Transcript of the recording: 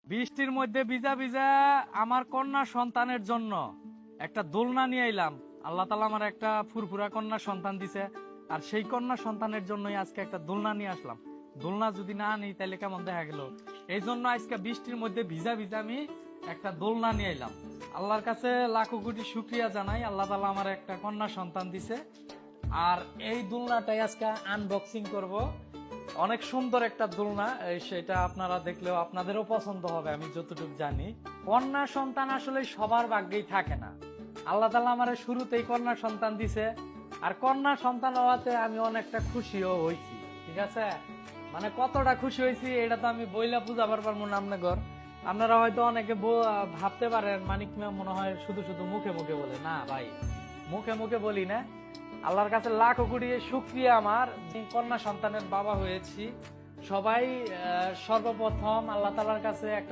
বৃষ্টির মধ্যে ভিজা ভিজা আমার কন্যা সন্তানের জন্য একটা দোলনা নিয়ে এলাম। আল্লাহ তাআলা আমার একটা ফুরফুরা কন্যা সন্তান দিছে, আর সেই কন্যা সন্তানের জন্যই আজকে একটা দোলনা নিয়ে আসলাম। দোলনা যদি না নিই তাহলে কেমন দেখা গেল। এই জন্য আজকে বৃষ্টির মধ্যে ভিজা ভিজা আমি একটা দোলনা নিয়ে এলাম। আল্লাহর কাছে লাখো কোটি শুকরিয়া জানাই, আল্লাহ তাআলা আমার একটা কন্যা সন্তান দিছে। আর এই দোলনাটাই আজকে আনবক্সিং করব। অনেক সুন্দর একটা দোলনা, সেটা আপনারা দেখলেও আপনাদেরও পছন্দ হবে আমি যতটুকু জানি। কন্যা সন্তান আসলে সবার ভাগ্যেই থাকে না। আল্লাহ তাআলা আমার শুরুতেই কন্যা সন্তান দিছে, আর কন্যা সন্তান হওয়াতে আমি অনেকটা খুশিও হয়েছি। ঠিক আছে, মানে কতটা খুশি হয়েছি এটা তো আমি বইলা বুঝাবার পারবো না আপনাদের। আপনারা হয়তো অনেকে ভাবতে পারেন মানিক মিয়া মনে হয় শুধু শুধু মুখে মুখে বলে। না ভাই, মুখে মুখে বলি না। আল্লাহর কাছে লাখো কোটি শুকরিয়া আমার যে কন্যা সন্তানের বাবা হয়েছি। সবাই সর্বপ্রথম আল্লাহ তাআলার কাছে একটা